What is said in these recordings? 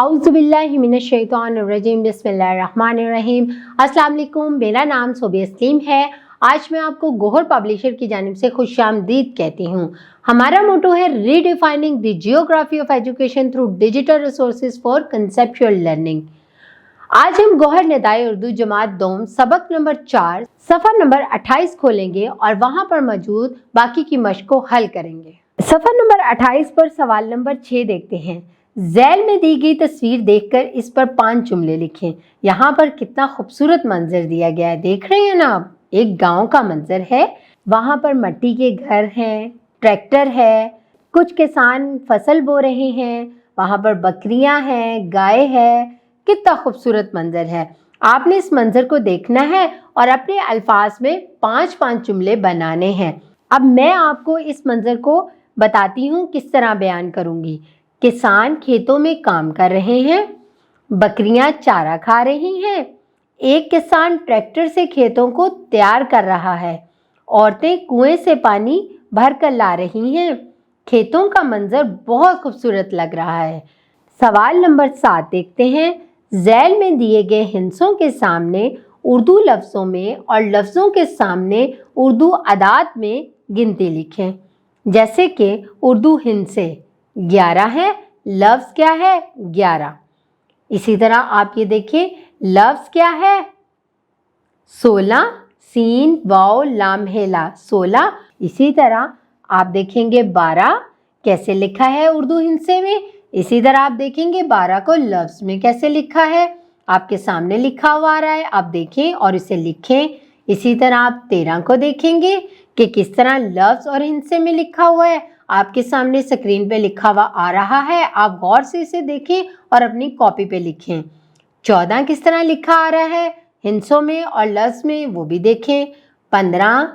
औज़ुबिल्लाहिमिनश्शैतानिर्रजीम बिस्मिल्लाहिर्रहमानिर्रहीम। अस्सलाम वालेकुम, मेरा नाम सोबिया सलीम है। आज मैं आपको गोहर पब्लिशर की जानिब से खुशामदीद कहती हूँ। हमारा मोटो है redefining the geography of education through digital resources for conceptual learning. आज हम गोहर निदाए उर्दू जमात दोम सबक नंबर 4 सफ़ा नंबर 28 खोलेंगे और वहाँ पर मौजूद बाकी की मश्क को हल करेंगे। सफ़ा नंबर 28 पर सवाल नंबर 6 देखते हैं। झैल में दी गई तस्वीर देखकर इस पर 5 जुमले लिखें। यहाँ पर कितना खूबसूरत मंजर दिया गया है, देख रहे हैं ना आप। एक गांव का मंजर है, वहाँ पर मिट्टी के घर हैं, ट्रैक्टर है, कुछ किसान फसल बो रहे हैं, वहाँ पर बकरियां हैं, गाय है। कितना खूबसूरत मंजर है। आपने इस मंजर को देखना है और अपने अल्फाज में 5-5 जुमले बनाने हैं। अब मैं आपको इस मंजर को बताती हूँ किस तरह बयान करूँगी। किसान खेतों में काम कर रहे हैं, बकरियां चारा खा रही हैं, एक किसान ट्रैक्टर से खेतों को तैयार कर रहा है, औरतें कुएं से पानी भर कर ला रही हैं। खेतों का मंजर बहुत खूबसूरत लग रहा है। सवाल नंबर 7 देखते हैं। झैल में दिए गए हिंसों के सामने उर्दू लफ्ज़ों में और लफ्ज़ों के सामने उर्दू अदाद में गिनती लिखें। जैसे कि उर्दू हिंसे 11 है, लफ्ज़ क्या है 11। इसी तरह आप ये देखिए, लफ्ज़ क्या है 16, सीन वाव लाम हेला 16। इसी तरह आप देखेंगे 12 कैसे लिखा है उर्दू हिंसे में। इसी तरह आप देखेंगे 12 को लफ्ज़ में कैसे लिखा है, आपके सामने लिखा हुआ आ रहा है, आप देखें और इसे लिखें। इसी तरह आप 13 को देखेंगे कि किस तरह लफ्ज़ और हिंसे में लिखा हुआ है, आपके सामने स्क्रीन पे लिखा हुआ आ रहा है। आप गौर से इसे देखें और अपनी कॉपी पे लिखें। 14 किस तरह लिखा आ रहा है हिंसों में और लफ्ज़ में, वो भी देखें। 15,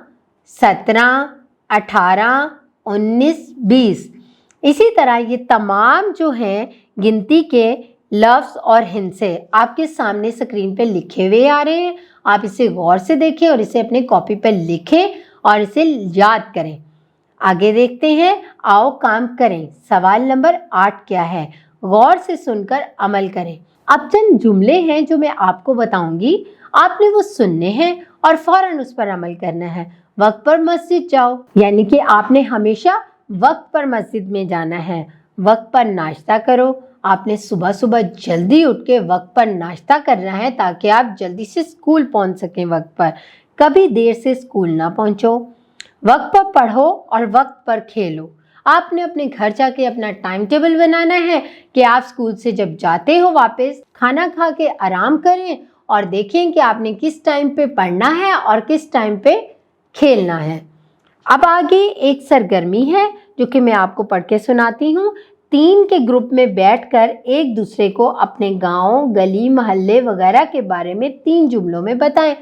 17, 18, 19, 20। इसी तरह ये तमाम जो हैं गिनती के लफ्ज़ और हिंसे आपके सामने स्क्रीन पे लिखे हुए आ रहे हैं। आप इसे गौर से देखें और इसे अपनी कॉपी पे लिखें और इसे याद करें। आगे देखते हैं, आओ काम करें। सवाल नंबर 8 क्या है, गौर से सुनकर अमल करें। अब चंद जुमले हैं जो मैं आपको बताऊंगी, आपने वो सुनने हैं और फौरन उस पर अमल करना है। वक्त पर मस्जिद जाओ, यानी कि आपने हमेशा वक्त पर मस्जिद में जाना है। वक्त पर नाश्ता करो, आपने सुबह सुबह जल्दी उठ के वक्त पर नाश्ता करना है ताकि आप जल्दी से स्कूल पहुंच सकें वक्त पर। कभी देर से स्कूल ना पहुंचो। वक्त पर पढ़ो और वक्त पर खेलो। आपने अपने घर जाके अपना टाइम टेबल बनाना है कि आप स्कूल से जब जाते हो वापस खाना खा के आराम करें और देखें कि आपने किस टाइम पे पढ़ना है और किस टाइम पे खेलना है। अब आगे एक सरगर्मी है जो कि मैं आपको पढ़ के सुनाती हूँ। 3 के ग्रुप में बैठकर एक दूसरे को अपने गांव, गली, मोहल्ले वगैरह के बारे में 3 जुमलों में बताएं।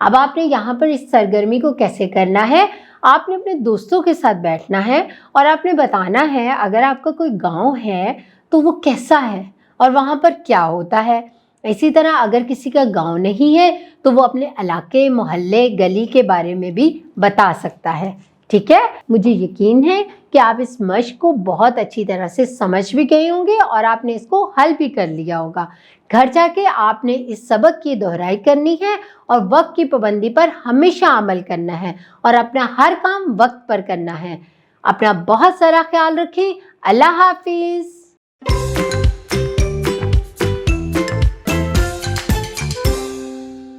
अब आपने यहाँ पर इस सरगर्मी को कैसे करना है, आपने अपने दोस्तों के साथ बैठना है और आपने बताना है अगर आपका कोई गांव है तो वो कैसा है और वहाँ पर क्या होता है। इसी तरह अगर किसी का गांव नहीं है तो वो अपने इलाके, मोहल्ले, गली के बारे में भी बता सकता है। ठीक है, मुझे यकीन है कि आप इस मश्क को बहुत अच्छी तरह से समझ भी गए होंगे और आपने इसको हल भी कर लिया होगा। घर जाके आपने इस सबक की दोहराई करनी है और वक्त की पाबंदी पर हमेशा अमल करना है और अपना हर काम वक्त पर करना है। अपना बहुत सारा ख्याल रखें। अल्लाह हाफिज़।